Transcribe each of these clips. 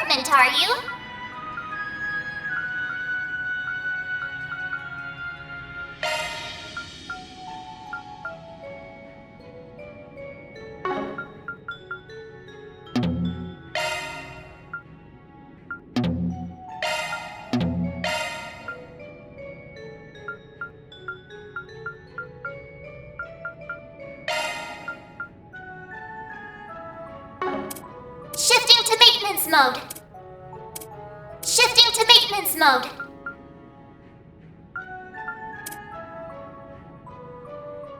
orbment, are you? Shifting to maintenance mode. Shifting to maintenance mode.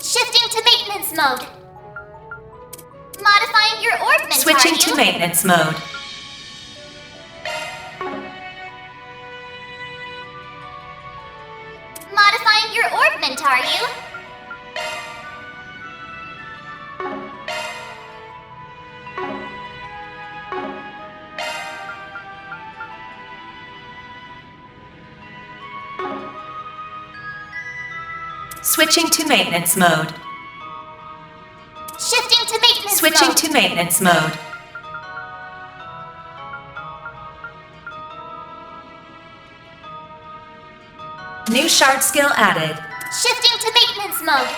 Shifting to maintenance mode. Modifying your orbment, Switching are you? to maintenance mode. Modifying your orbment, are you? Switching to maintenance mode. Shifting to maintenance Switching mode. to maintenance mode. New shard skill added. Shifting to maintenance mode.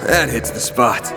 That hits the spot.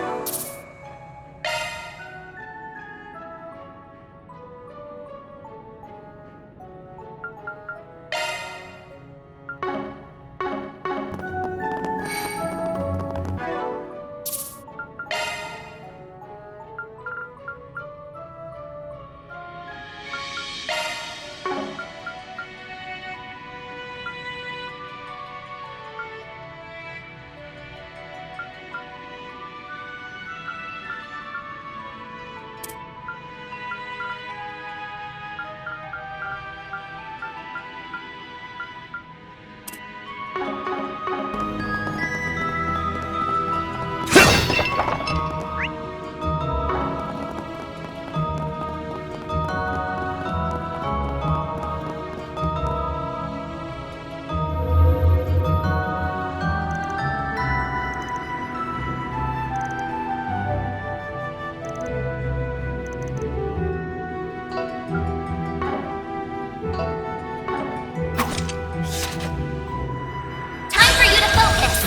Time for you to focus.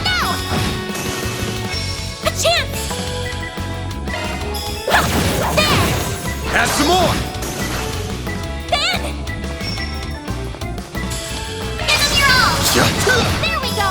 Now! A chance! There! Add some more! Ben! Give him your all! There we go!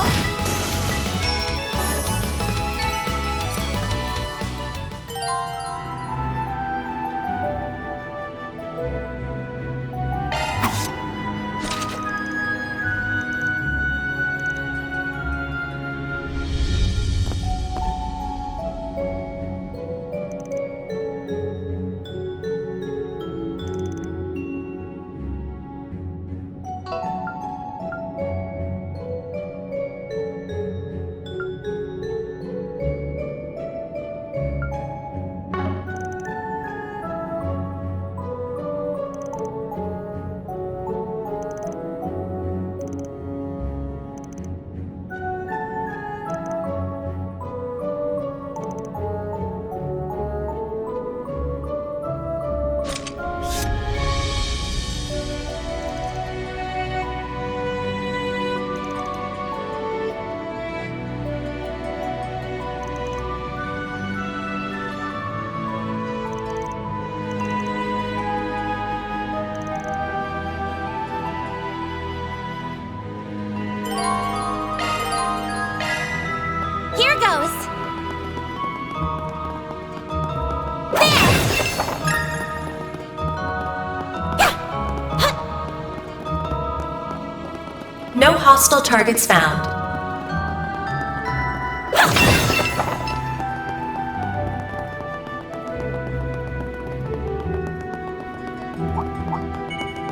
hostile targets found.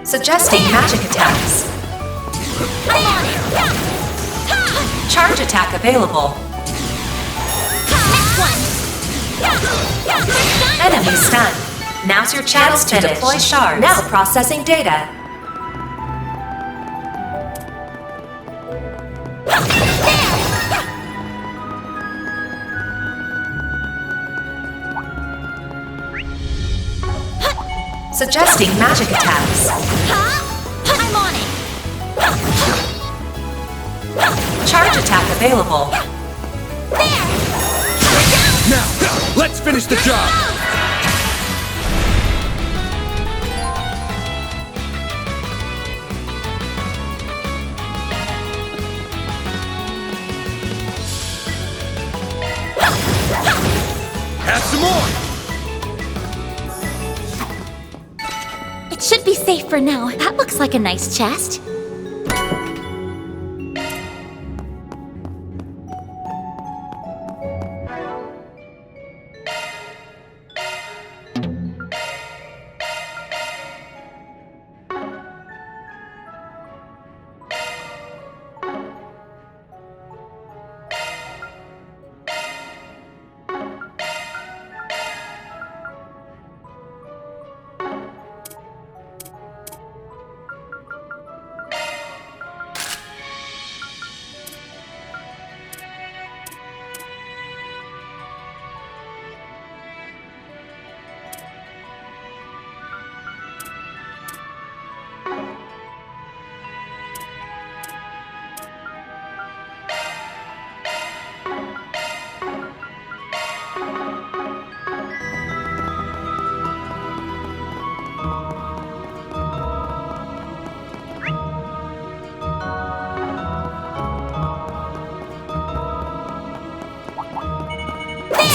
Suggesting magic attacks. I'm on it! Charge attack available. Next one! Enemy stunned. Now's your chance to deploy shards. Now processing data. Suggesting magic attacks. I'm on it! Charge attack available. There! Now, let's finish the job! Have some more! It should be safe for now. That looks like a nice chest.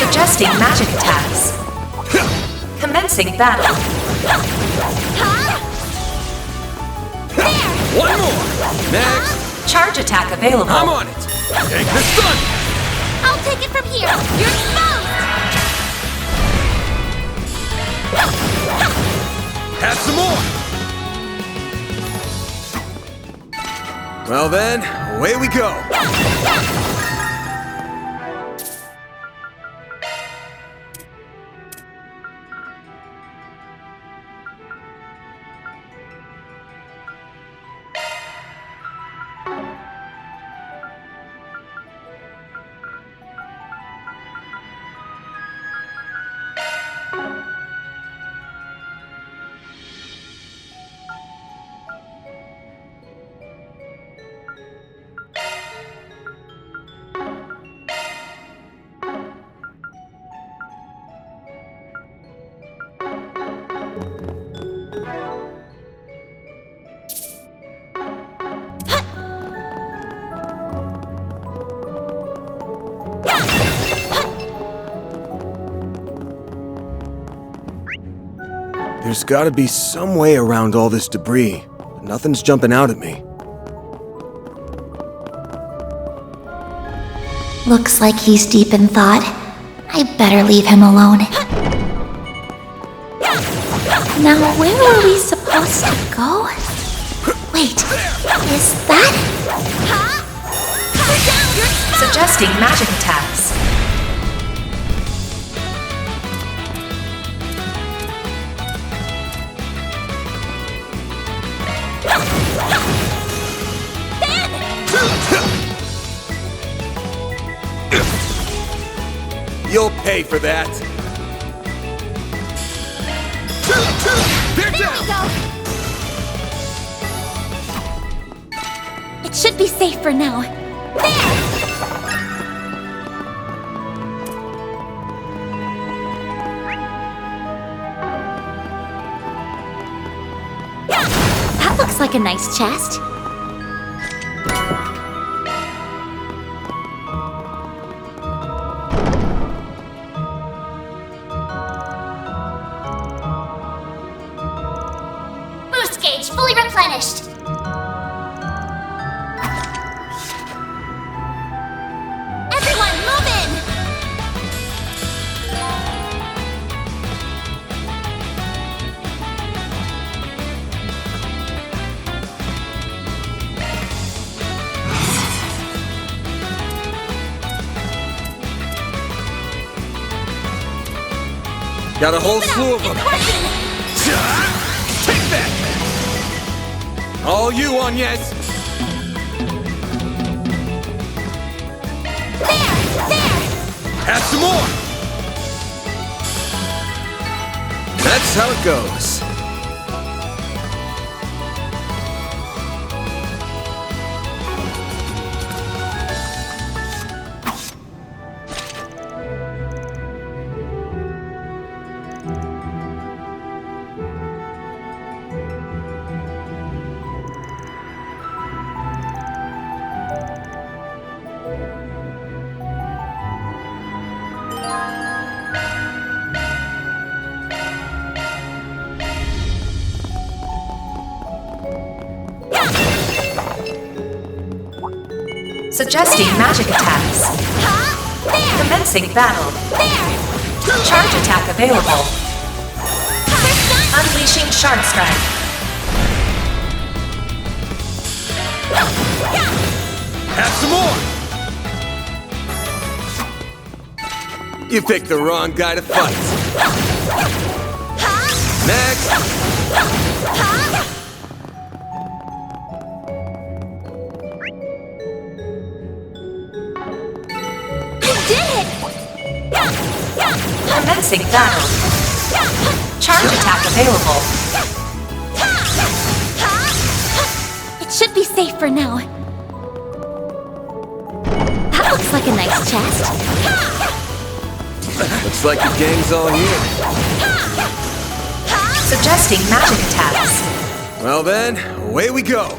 Suggesting magic attacks. Commencing battle. One more! Next! Charge attack available. I'm on it! Take the stun! I'll take it from here! You're exposed! Have some more! Well then, away we go! There's gotta be some way around all this debris, but nothing's jumping out at me. Looks like he's deep in thought. I better leave him alone. Now, where were we supposed to go? Wait, is that? Suggesting magic attacks. You'll pay for that! They're There we down! go! It should be safe for now. There! That looks like a nice chest. Boost gauge fully replenished. Got a whole slew of them. Take that! All you, Agnes! There! Have some more! That's how it goes. Suggesting magic attacks. There! Commencing battle. There! Charge attack available. Unleashing Shark Strike. Have some more! You picked the wrong guy to fight. Next! Commencing battle. Charge attack available. It should be safe for now. That looks like a nice chest. Looks like the gang's all here. Suggesting magic attacks. Well then, away we go.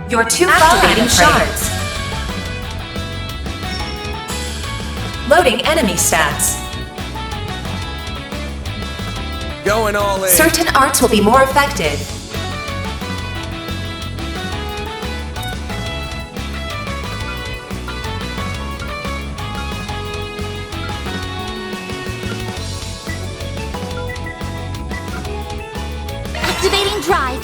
Your two activating shards. Loading enemy stats. Going all in. Certain arts will be more effective. Activating drive.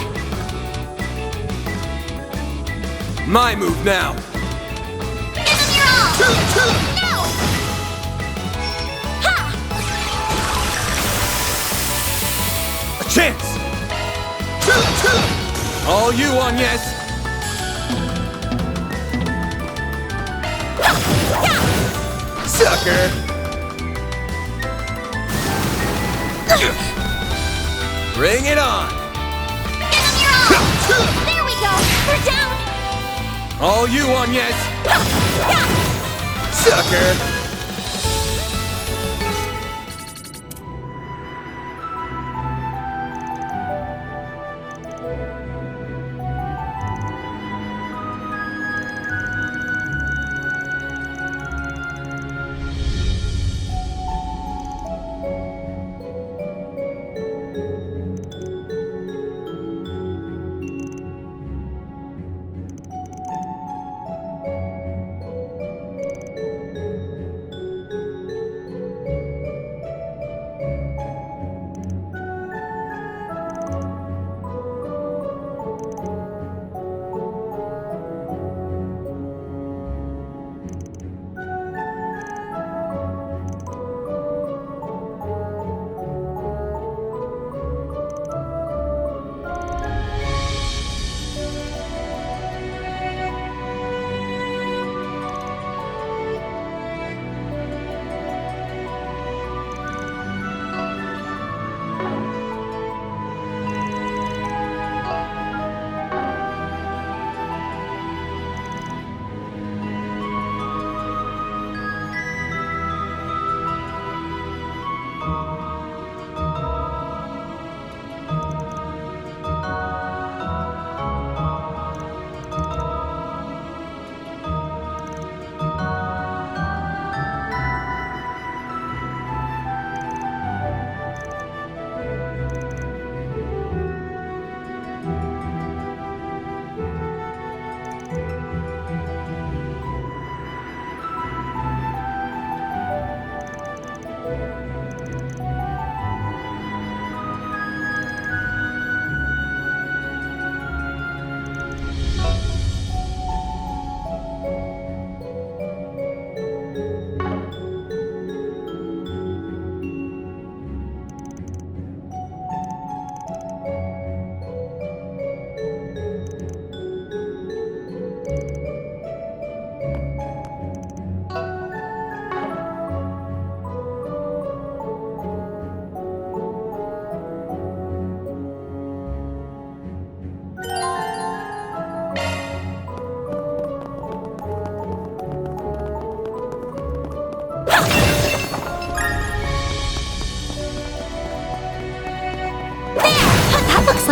My move now. Give them your all! No! Ha! A chance! All you, Agnes! Sucker! Bring it on! Give them your all! There we go! We're down! All you, Agnes! Sucker!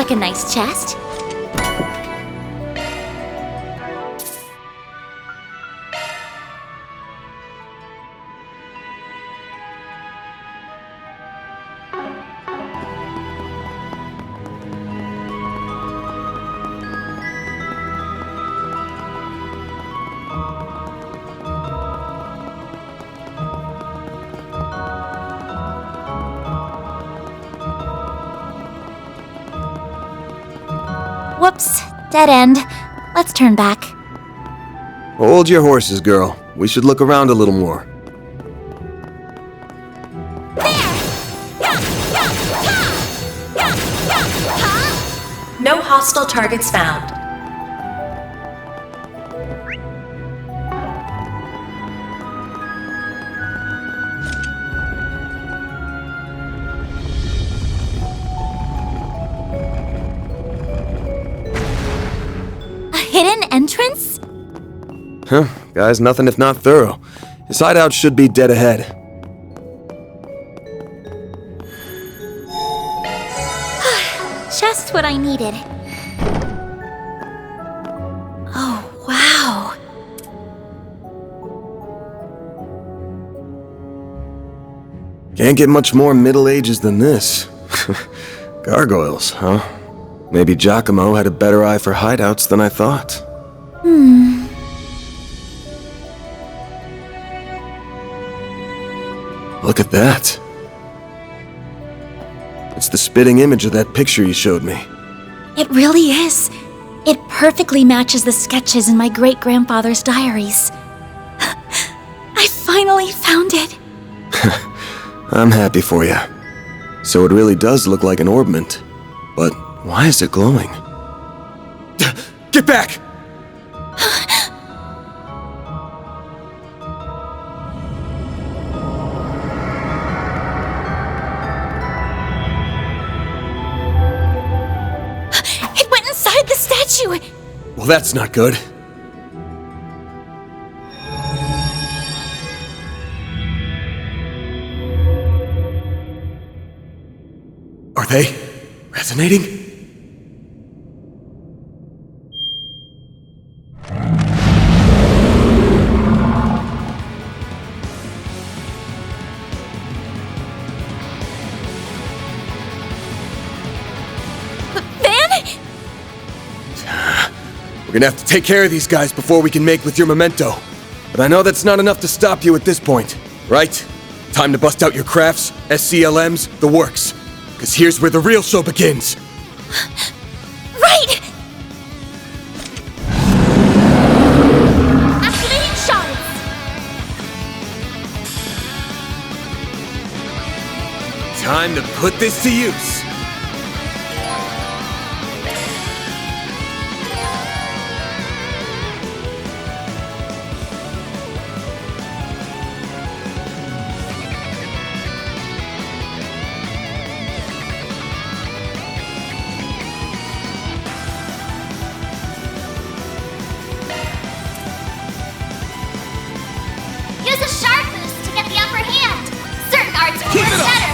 like a nice chest. Whoops, dead end. Let's turn back. Hold your horses, girl. We should look around a little more. No hostile targets found. A hidden entrance? Huh, guy's nothing if not thorough. His hideout should be dead ahead. Just what I needed. Oh, wow. Can't get much more Middle Ages than this. Gargoyles, huh? Maybe Giacomo had a better eye for hideouts than I thought. Look at that. It's the spitting image of that picture you showed me. It really is. It perfectly matches the sketches in my great-grandfather's diaries. I finally found it. I'm happy for you. So it really does look like an orbment. But why is it glowing? Get back! It went inside the statue. Well, that's not good. Are they resonating? We're gonna have to take care of these guys before we can make with your memento. But I know that's not enough to stop you at this point, right? Time to bust out your crafts, SCLMs, the works. Because here's where the real show begins. Right! Activating shards! Time to put this to use. Use a shard boost to get the upper hand. Certain arts are more better.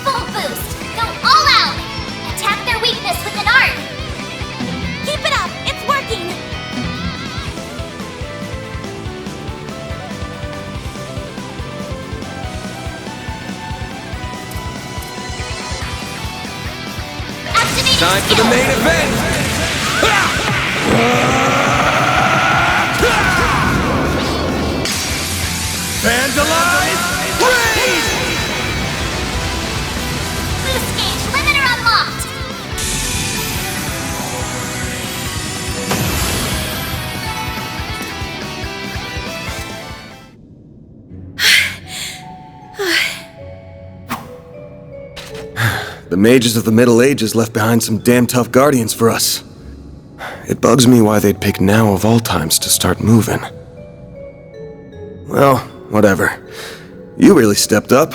Full boost. Go all out. Attack their weakness with an art. Keep it up! It's working! Activating Time for the skill. main event! Vandalize! Raid! Boost gauge limiter unlocked. The mages of the Middle Ages left behind some damn tough guardians for us. It bugs me why they'd pick now of all times to start moving. Well, whatever. You really stepped up.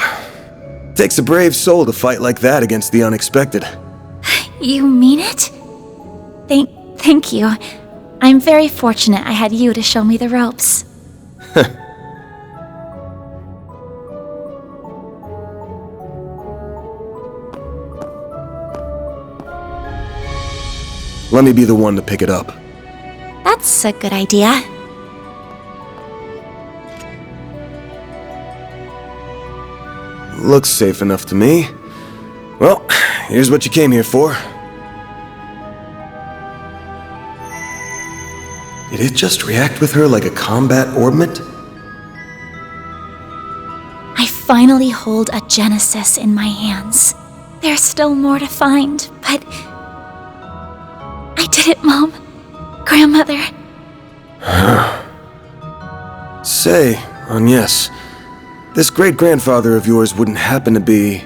Takes a brave soul to fight like that against the unexpected. You mean it? Thank you. I'm very fortunate I had you to show me the ropes. Let me be the one to pick it up. That's a good idea. Looks safe enough to me. Well, here's what you came here for. Did it just react with her like a combat orbment? I finally hold a Genesis in my hands. There's still more to find, but... I did it, Mom. Grandmother. Say, Agnes, this great-grandfather of yours wouldn't happen to be...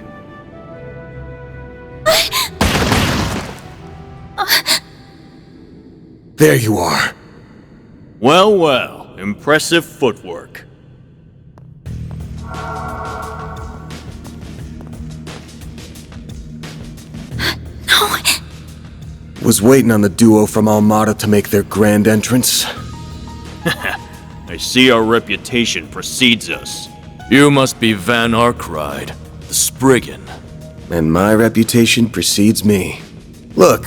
There you are. Well, well, impressive footwork. No. Was waiting on the duo from Almada to make their grand entrance. I see our reputation precedes us. You must be Van Arkride, the Spriggan. And my reputation precedes me. Look,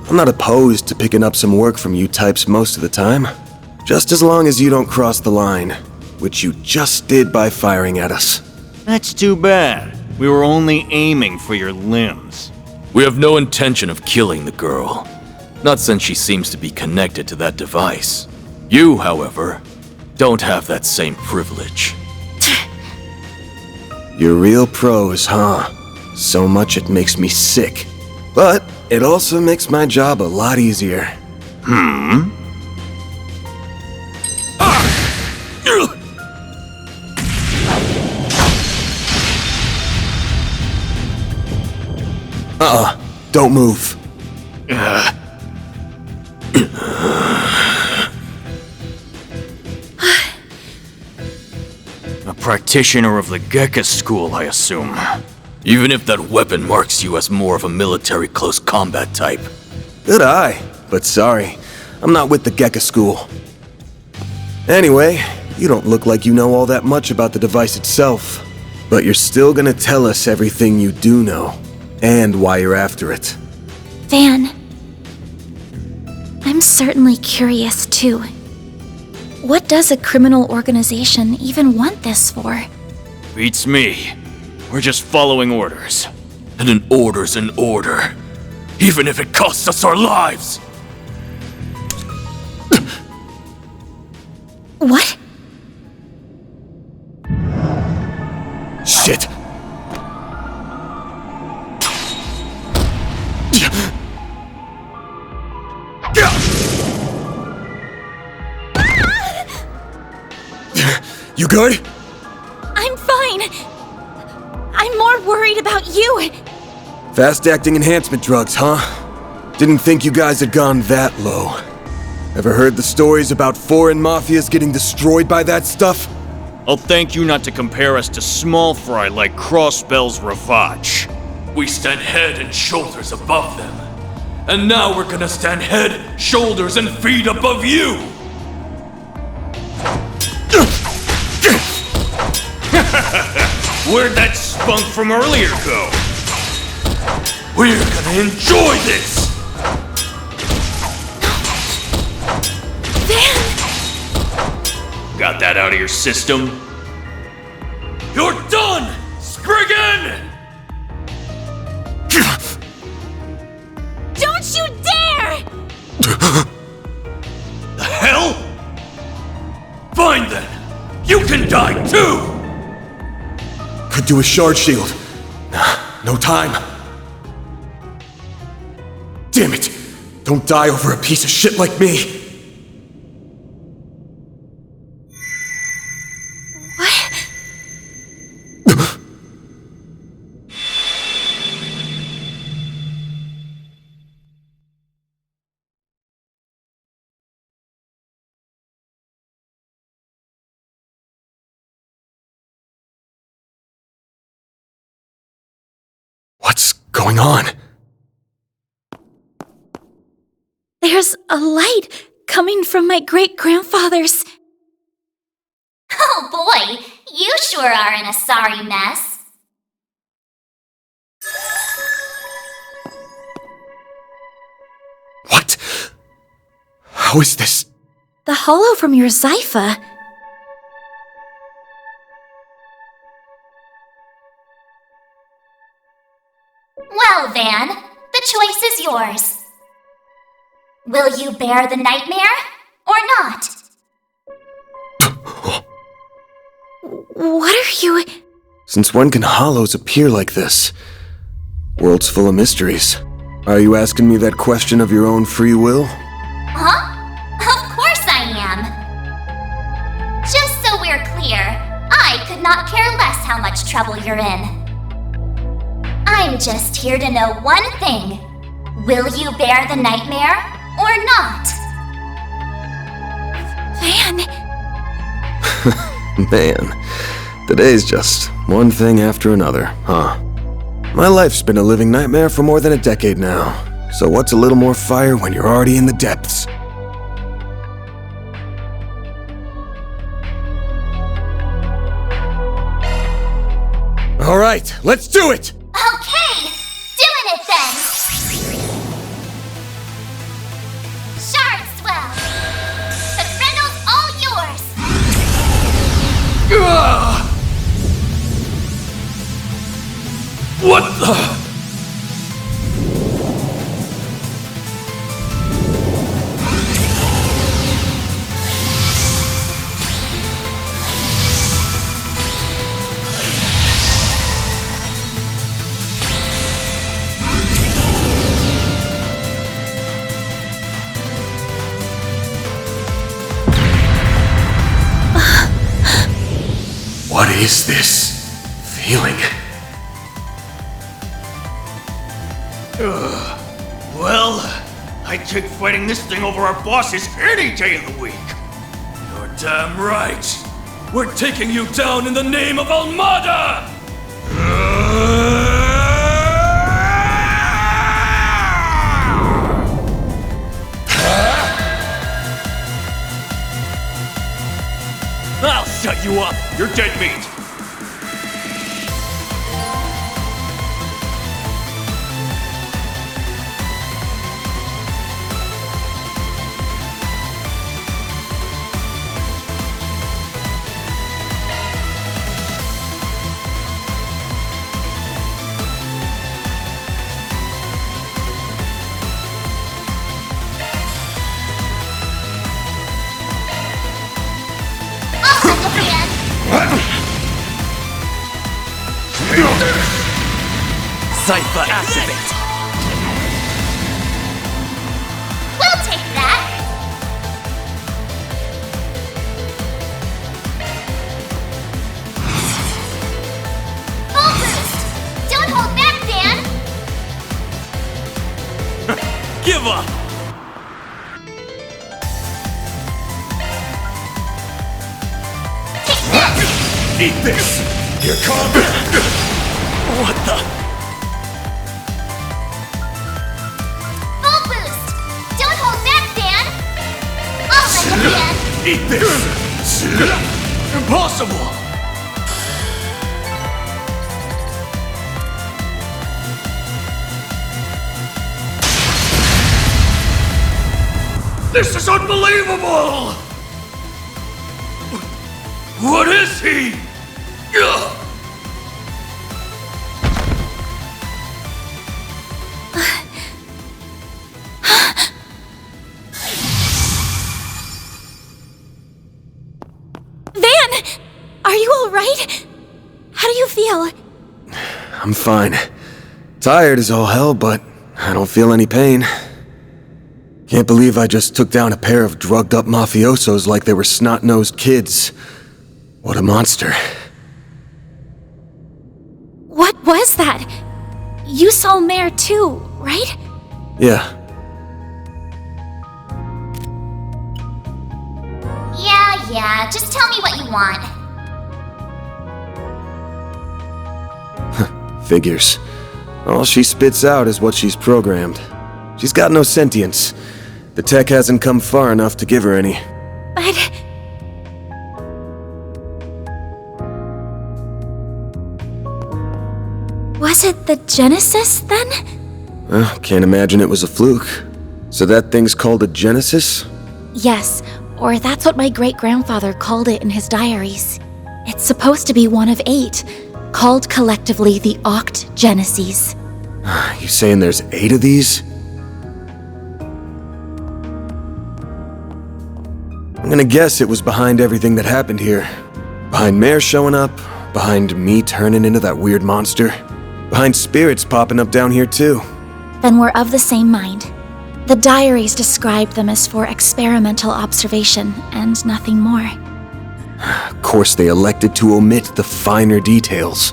I'm not opposed to picking up some work from you types most of the time. Just as long as you don't cross the line, which you just did by firing at us. That's too bad. We were only aiming for your limbs. We have no intention of killing the girl. Not since she seems to be connected to that device. You, however, don't have that same privilege. You're real pros, huh? So much it makes me sick. But it also makes my job a lot easier. Don't move. A practitioner of the Gekka school, I assume. Even if that weapon marks you as more of a military close combat type. Good eye, but sorry, I'm not with the Gekka school. Anyway, you don't look like you know all that much about the device itself. But you're still gonna tell us everything you do know, and why you're after it. Van. I'm certainly curious, too. What does a criminal organization even want this for? Beats me. We're just following orders. And an order's an order. Even if it costs us our lives! What? Shit! You good? I'm fine. I'm more worried about you. Fast-acting enhancement drugs, huh? Didn't think you guys had gone that low. Ever heard the stories about foreign mafias getting destroyed by that stuff? I'll thank you not to compare us to small fry like Crossbell's Ravage. We stand head and shoulders above them. And now we're gonna stand head, shoulders, and feet above you! Where'd that spunk from earlier go? We're gonna enjoy this! Got that out of your system? You're done, Spriggan! Don't you dare! The hell? Fine then! You can die too! Could do a shard shield. Nah, no time. Damn it! Don't die over a piece of shit like me! What's going on? There's a light coming from my great-grandfather's... Oh boy, you sure are in a sorry mess. What? How is this? The hollow from your Zypha. Well, Van, the choice is yours. Will you bear the nightmare or not? What are you... Since when can hollows appear like this? World's full of mysteries. Are you asking me that question of your own free will? Huh? Of course I am. Just so we're clear, I could not care less how much trouble you're in. I'm just here to know one thing. Will you bear the nightmare or not? Van... Man, today's just one thing after another, huh? My life's been a living nightmare for more than a decade now. So what's a little more fire when you're already in the depths? All right, let's do it! Okay, doing it then! Shard swell! The Reynolds all yours! What the? What is this feeling? Well, I'd take fighting this thing over our bosses any day of the week. You're damn right. We're taking you down in the name of Almada! I'll shut you up. You're dead meat. Zypha activate! We'll take that! Full boost! Don't hold back, Dan! Give up. Take this! Eat this! Here comes... What the? Full boost! Don't hold back, Dan! I'll let you in! Eat this! Impossible. This is unbelievable! What is he? Ugh. Van! Are you alright? How do you feel? I'm fine. Tired as all hell, but I don't feel any pain. Can't believe I just took down a pair of drugged-up mafiosos like they were snot-nosed kids. What a monster. What was that? You saw Mare too, right? Yeah, Yeah, just tell me what you want. figures. All she spits out is what she's programmed. She's got no sentience. The tech hasn't come far enough to give her any. But... was it the Genesis, then? Can't imagine it was a fluke. So that thing's called a Genesis? Yes, or that's what my great-grandfather called it in his diaries. It's supposed to be one of 8, called collectively the Oct Geneses. You saying there's 8 of these? I'm gonna guess it was behind everything that happened here. Behind Mare showing up, behind me turning into that weird monster, behind spirits popping up down here too. Then we're of the same mind. The diaries describe them as for experimental observation and nothing more. Of course, they elected to omit the finer details.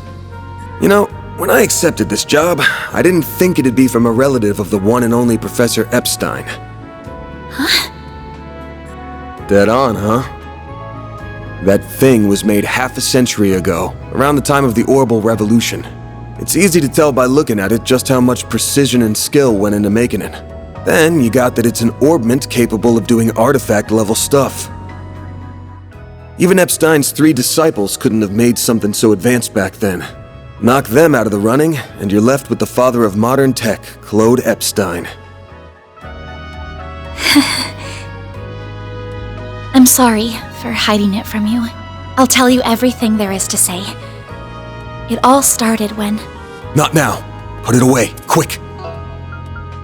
You know, when I accepted this job, I didn't think it'd be from a relative of the one and only Professor Epstein. Huh? Dead on, huh? That thing was made half a century ago, around the time of the Orbital Revolution. It's easy to tell by looking at it just how much precision and skill went into making it. Then you got that it's an orbment capable of doing artifact-level stuff. Even Epstein's 3 disciples couldn't have made something so advanced back then. Knock them out of the running, and you're left with the father of modern tech, Claude Epstein. I'm sorry for hiding it from you. I'll tell you everything there is to say. It all started when... Not now. Put it away, quick.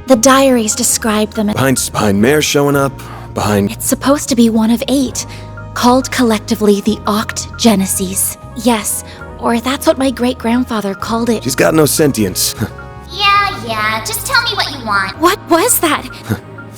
The diaries describe them as... Behind Mare showing up, behind... It's supposed to be one of 8, called collectively the Oct Geneses. Yes, or that's what my great-grandfather called it. She's got no sentience. Yeah, just tell me what you want. What was that?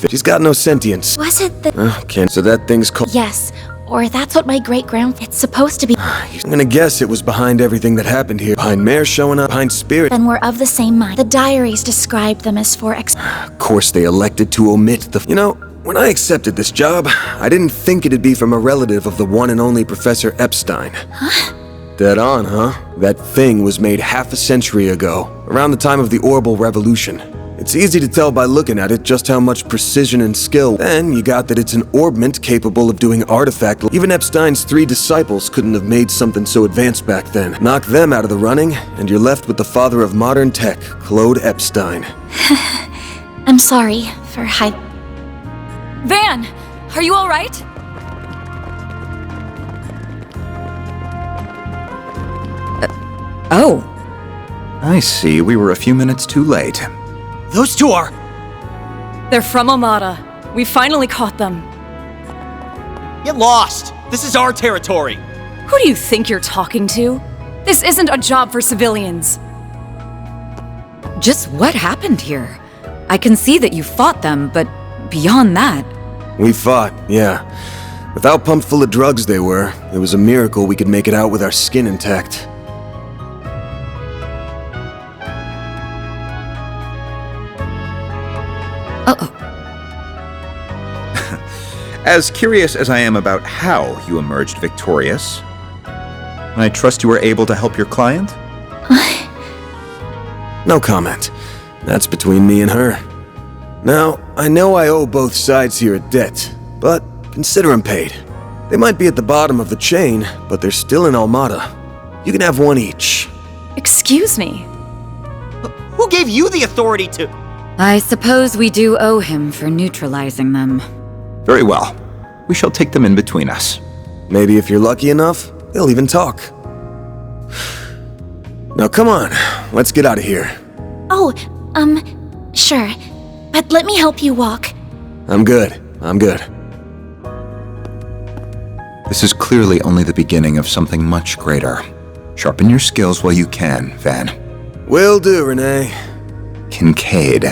She's got no sentience. Was it the... Okay, so that thing's called... Yes, or that's what my great-grand... It's supposed to be... I'm gonna guess it was behind everything that happened here. Behind Mare showing up, behind Spirit... Then we're of the same mind. The diaries describe them as for... Of course, they elected to omit the... You know, when I accepted this job, I didn't think it'd be from a relative of the one and only Professor Epstein. Huh? Dead on, huh? That thing was made half a century ago, around the time of the Orbital Revolution. It's easy to tell by looking at it just how much precision and skill. Then you got that it's an orbment capable of doing artifact. Even Epstein's 3 disciples couldn't have made something so advanced back then. Knock them out of the running, and you're left with the father of modern tech, Claude Epstein. I'm sorry for hiding... Van! Are you alright? Oh. I see, we were a few minutes too late. Those 2 are... They're from Amada. We finally caught them. Get lost! This is our territory! Who do you think you're talking to? This isn't a job for civilians. Just what happened here? I can see that you fought them, but beyond that... We fought, yeah. With how pumped full of drugs they were, it was a miracle we could make it out with our skin intact. Uh-oh. As curious as I am about how you emerged victorious, I trust you were able to help your client? No comment. That's between me and her. Now, I know I owe both sides here a debt, but consider them paid. They might be at the bottom of the chain, but they're still in Almada. You can have one each. Excuse me. Who gave you the authority to... I suppose we do owe him for neutralizing them. Very well. We shall take them in between us. Maybe if you're lucky enough, they'll even talk. Now come on, let's get out of here. Oh, sure. But let me help you walk. I'm good. This is clearly only the beginning of something much greater. Sharpen your skills while you can, Van. Will do, Renee. Kincaid.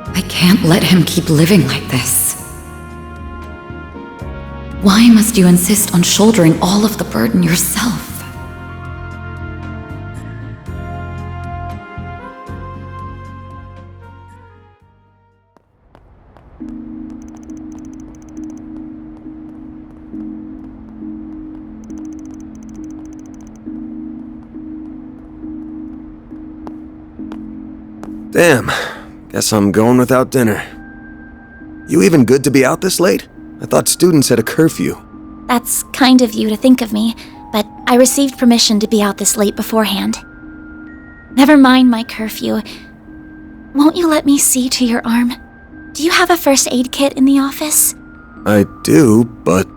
I can't let him keep living like this. Why must you insist on shouldering all of the burden yourself? Damn, guess I'm going without dinner. You even good to be out this late? I thought students had a curfew. That's kind of you to think of me, but I received permission to be out this late beforehand. Never mind my curfew. Won't you let me see to your arm? Do you have a first aid kit in the office? I do, but...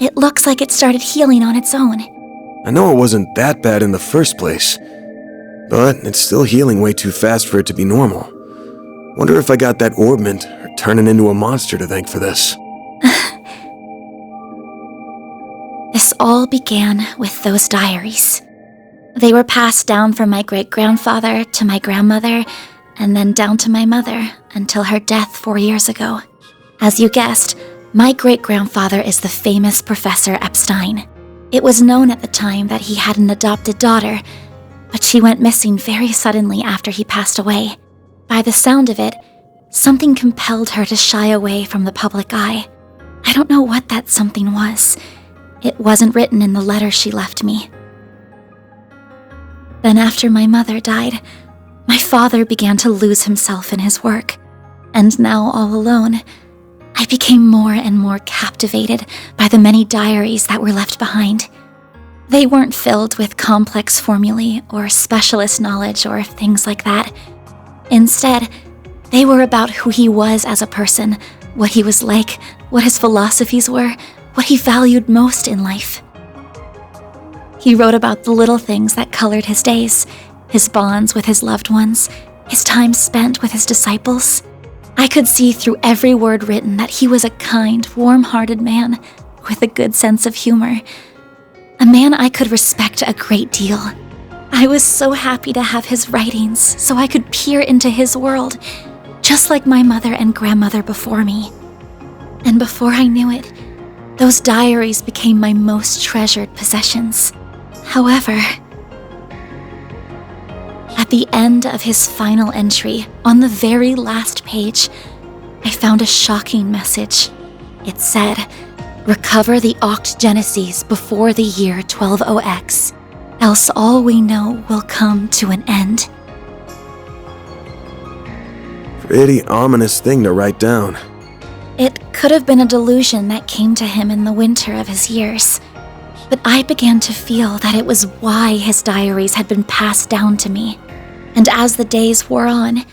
It looks like it started healing on its own. I know it wasn't that bad in the first place, but it's still healing way too fast for it to be normal. Wonder if I got that orbment or turning into a monster to thank for this. This all began with those diaries. They were passed down from my great-grandfather to my grandmother, and then down to my mother until her death 4 years ago. As you guessed, my great-grandfather is the famous Professor Epstein. It was known at the time that he had an adopted daughter, but she went missing very suddenly after he passed away. By the sound of it, something compelled her to shy away from the public eye. I don't know what that something was. It wasn't written in the letter she left me. Then after my mother died, my father began to lose himself in his work. And now all alone, I became more and more captivated by the many diaries that were left behind. They weren't filled with complex formulae or specialist knowledge or things like that. Instead, they were about who he was as a person, what he was like, what his philosophies were, what he valued most in life. He wrote about the little things that colored his days, his bonds with his loved ones, his time spent with his disciples. I could see through every word written that he was a kind, warm-hearted man with a good sense of humor. A man I could respect a great deal. I was so happy to have his writings so I could peer into his world, just like my mother and grandmother before me. And before I knew it, those diaries became my most treasured possessions. However, at the end of his final entry, on the very last page, I found a shocking message. It said, "Recover the Octogeneses before the year 120X, else all we know will come to an end." Pretty ominous thing to write down. It could have been a delusion that came to him in the winter of his years, but I began to feel that it was why his diaries had been passed down to me. And as the days wore on,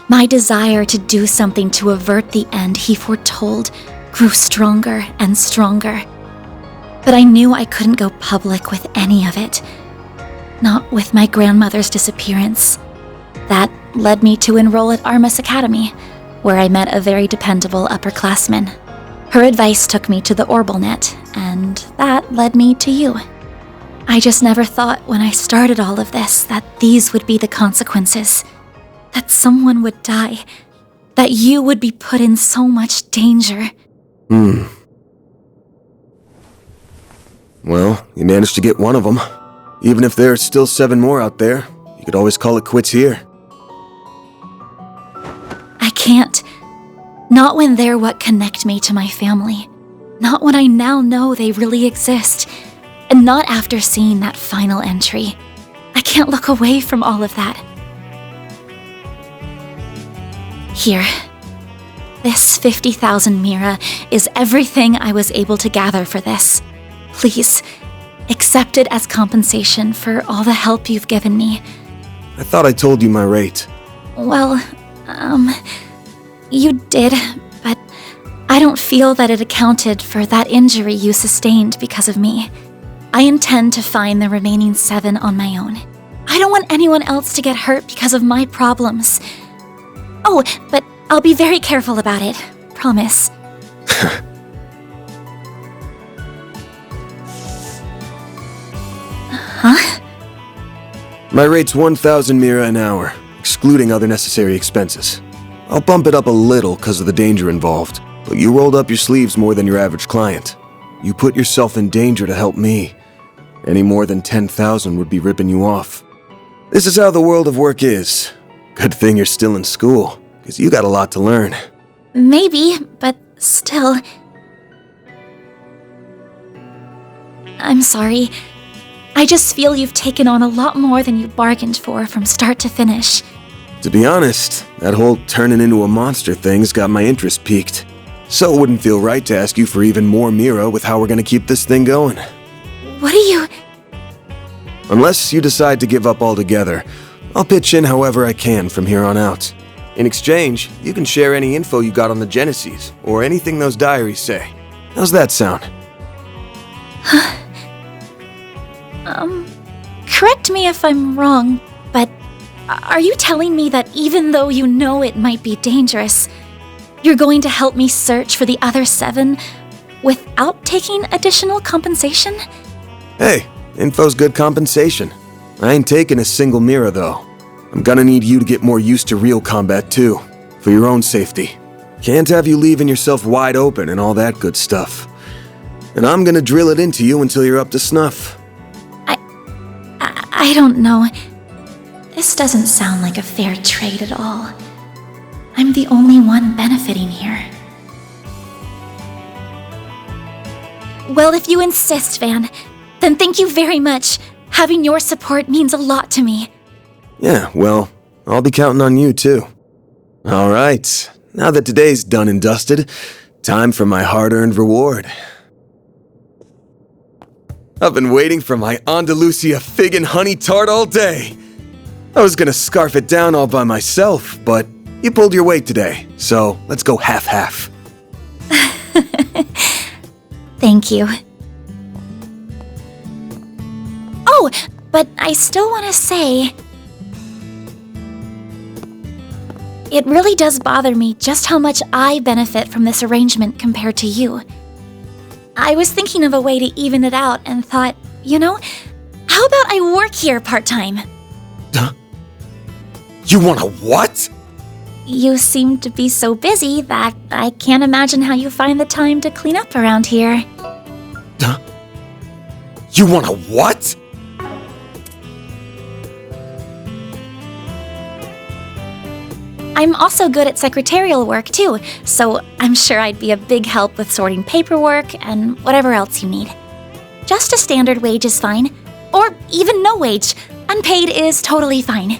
my desire to do something to avert the end he foretold grew stronger and stronger. But I knew I couldn't go public with any of it. Not with my grandmother's disappearance. That led me to enroll at Armus Academy, where I met a very dependable upperclassman. Her advice took me to the Orbalnet, and that led me to you. I just never thought when I started all of this that these would be the consequences. That someone would die. That you would be put in so much danger. Well, you managed to get one of them. Even if there are still 7 more out there, you could always call it quits here. I can't. Not when they're what connect me to my family. Not when I now know they really exist. And not after seeing that final entry. I can't look away from all of that. Here. This 50,000 Mira is everything I was able to gather for this. Please, accept it as compensation for all the help you've given me. I thought I told you my rate. Well, you did, but I don't feel that it accounted for that injury you sustained because of me. I intend to find the remaining 7 on my own. I don't want anyone else to get hurt because of my problems. Oh, but I'll be very careful about it. Promise. Huh? My rate's 1,000 Mira an hour, excluding other necessary expenses. I'll bump it up a little because of the danger involved, but you rolled up your sleeves more than your average client. You put yourself in danger to help me. Any more than 10,000 would be ripping you off. This is how the world of work is. Good thing you're still in school, because you got a lot to learn. Maybe, but still... I'm sorry. I just feel you've taken on a lot more than you bargained for from start to finish. To be honest, that whole turning into a monster thing's got my interest piqued. So it wouldn't feel right to ask you for even more Mira with how we're gonna keep this thing going. What are you... Unless you decide to give up altogether, I'll pitch in however I can from here on out. In exchange, you can share any info you got on the Genesis, or anything those diaries say. How's that sound? Correct me if I'm wrong, but are you telling me that even though you know it might be dangerous, you're going to help me search for the other 7 without taking additional compensation? Hey, info's good compensation. I ain't taking a single Mira, though. I'm gonna need you to get more used to real combat, too, for your own safety. Can't have you leaving yourself wide open and all that good stuff. And I'm gonna drill it into you until you're up to snuff. I don't know. This doesn't sound like a fair trade at all. I'm the only one benefiting here. Well, if you insist, Van, then thank you very much. Having your support means a lot to me. Yeah, well, I'll be counting on you, too. All right, now that today's done and dusted, time for my hard-earned reward. I've been waiting for my Andalusia fig and honey tart all day. I was gonna scarf it down all by myself, but you pulled your weight today, so let's go half-half. Thank you. Oh, but I still want to say... It really does bother me just how much I benefit from this arrangement compared to you. I was thinking of a way to even it out and thought, you know, how about I work here part-time? You want a what? You seem to be so busy that I can't imagine how you find the time to clean up around here. You want a what? I'm also good at secretarial work too, so I'm sure I'd be a big help with sorting paperwork and whatever else you need. Just a standard wage is fine, or even no wage. Unpaid is totally fine.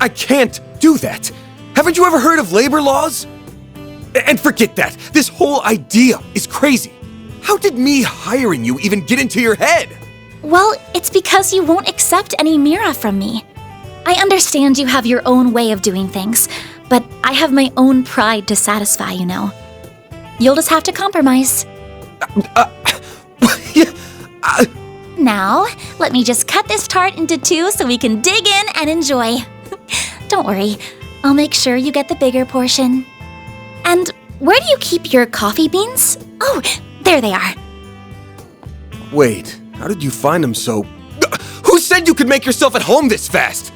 I can't do that. Haven't you ever heard of labor laws? And forget that. This whole idea is crazy. How did me hiring you even get into your head? Well, it's because you won't accept any Mira from me. I understand you have your own way of doing things, but I have my own pride to satisfy, you know. You'll just have to compromise. Now, let me just cut this tart into 2 so we can dig in and enjoy. Don't worry, I'll make sure you get the bigger portion. And where do you keep your coffee beans? Oh, there they are. Wait, how did you find them so... Who said you could make yourself at home this fast?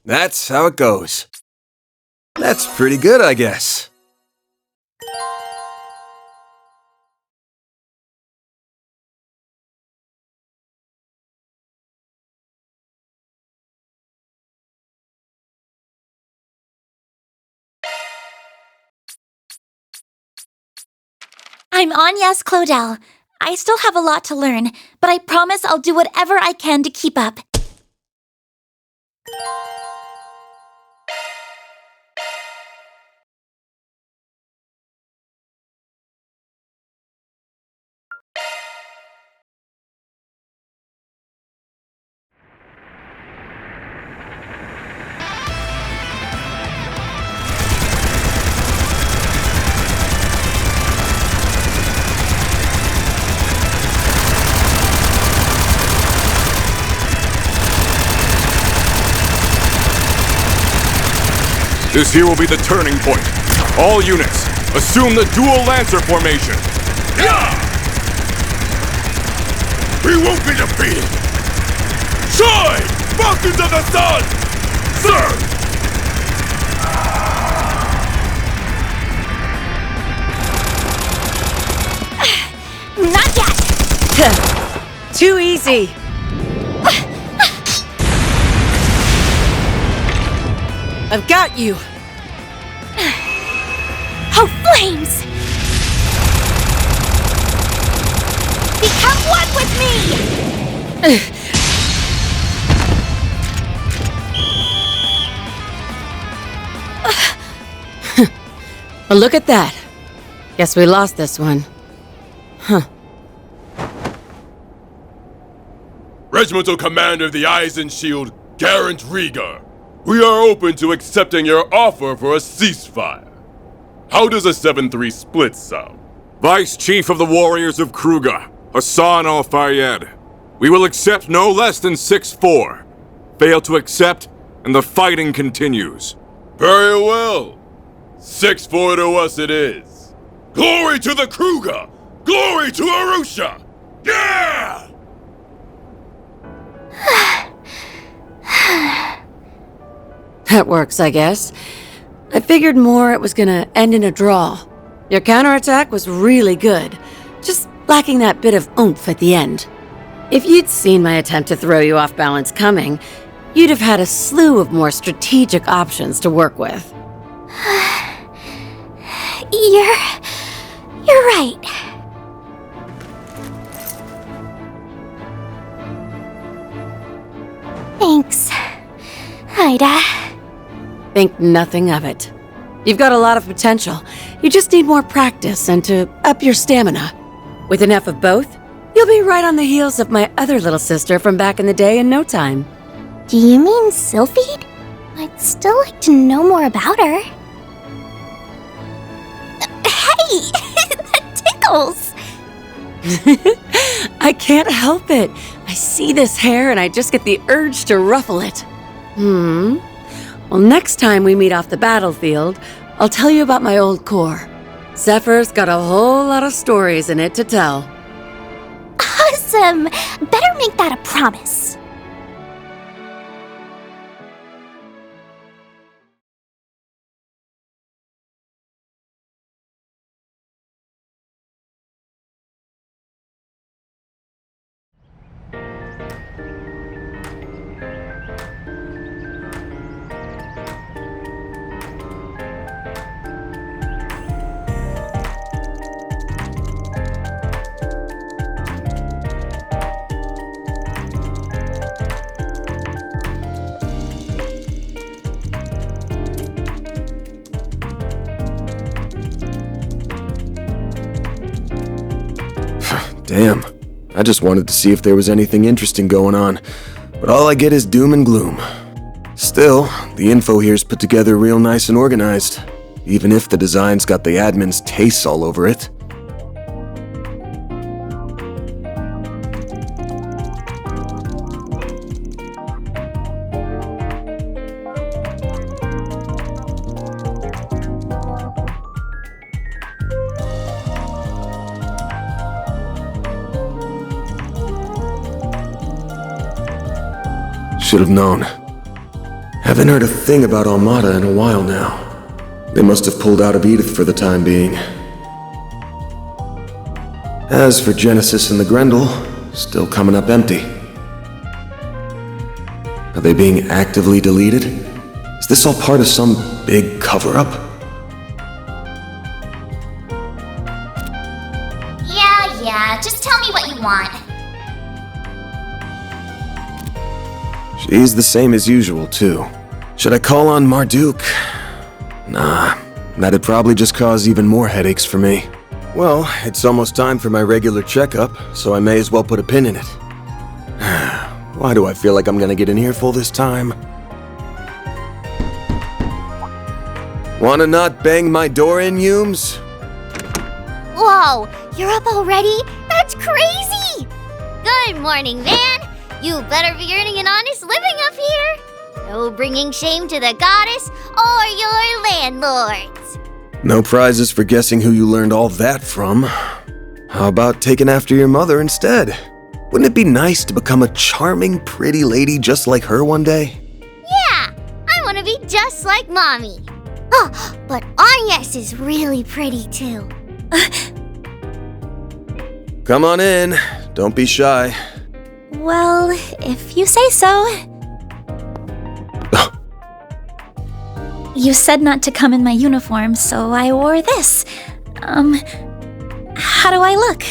That's how it goes. That's pretty good, I guess. I'm Agnes Claudel. I still have a lot to learn, but I promise I'll do whatever I can to keep up. This here will be the turning point. All units, assume the dual Lancer formation. Yeah! We won't be defeated! Shine! Falcons of the Sun! Sir! Not yet! Too easy. I've got you. Oh, flames! Become one with me! Well, look at that. Guess we lost this one. Huh. Regimental Commander of the Eisen Shield, Garant Rieger. We are open to accepting your offer for a ceasefire. How does a 7-3 split sound? Vice Chief of the Warriors of Kruga, Hassan Al-Fayyad. We will accept no less than 6-4. Fail to accept, and the fighting continues. Very well. 6-4 to us it is. Glory to the Kruga! Glory to Arusha! Yeah! That works, I guess. I figured more it was gonna end in a draw. Your counterattack was really good, just lacking that bit of oomph at the end. If you'd seen my attempt to throw you off balance coming, you'd have had a slew of more strategic options to work with. You're right. Thanks, Ida. Think nothing of it. You've got a lot of potential. You just need more practice and to up your stamina. With enough of both, you'll be right on the heels of my other little sister from back in the day in no time. Do you mean Sylphide? I'd still like to know more about her. Hey! That tickles! I can't help it. I see this hair and I just get the urge to ruffle it. Well, next time we meet off the battlefield, I'll tell you about my old corps. Zephyr's got a whole lot of stories in it to tell. Awesome! Better make that a promise. Damn. I just wanted to see if there was anything interesting going on, but all I get is doom and gloom. Still, the info here's put together real nice and organized, even if the design's got the admin's tastes all over it. Should have known. Haven't heard a thing about Almada in a while now. They must have pulled out of Edith for the time being. As for Genesis and the Grendel, still coming up empty. Are they being actively deleted? Is this all part of some big cover-up? Yeah, just tell me what you want. She's the same as usual, too. Should I call on Marduk? Nah, that'd probably just cause even more headaches for me. Well, it's almost time for my regular checkup, so I may as well put a pin in it. Why do I feel like I'm gonna get an earful this time? Wanna not bang my door in, Humes? Whoa, you're up already? That's crazy! Good morning, man. You better be earning an honest living up here. No bringing shame to the goddess or your landlords. No prizes for guessing who you learned all that from. How about taking after your mother instead? Wouldn't it be nice to become a charming, pretty lady just like her one day? Yeah, I want to be just like Mommy. Oh, but Agnes is really pretty too. Come on in. Don't be shy. Well, if you say so. You said not to come in my uniform, so I wore this. How do I look?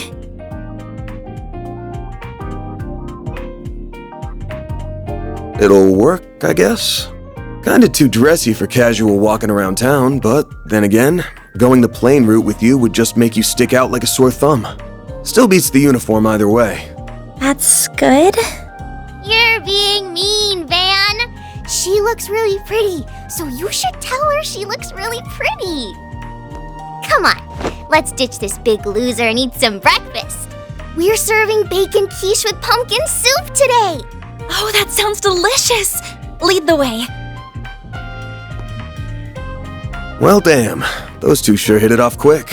It'll work, I guess. Kinda too dressy for casual walking around town, but then again, going the plain route with you would just make you stick out like a sore thumb. Still beats the uniform either way. That's good. You're being mean, Van. She looks really pretty, so you should tell her she looks really pretty. Come on, let's ditch this big loser and eat some breakfast. We're serving bacon quiche with pumpkin soup today. Oh, that sounds delicious. Lead the way. Well, damn. Those two sure hit it off quick.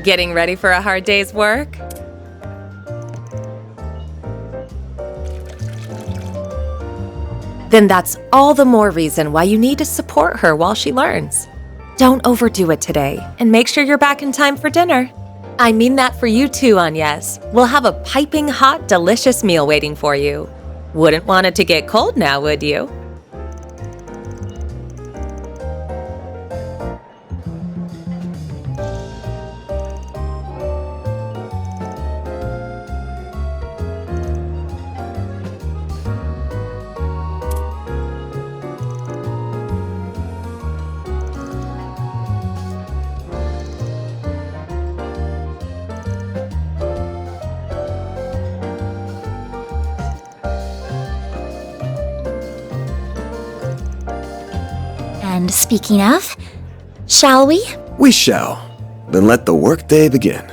Getting ready for a hard day's work? Then that's all the more reason why you need to support her while she learns. Don't overdo it today, and make sure you're back in time for dinner. I mean that for you too, Agnes. We'll have a piping hot, delicious meal waiting for you. Wouldn't want it to get cold now, would you? And speaking of, shall we? We shall. Then let the workday begin.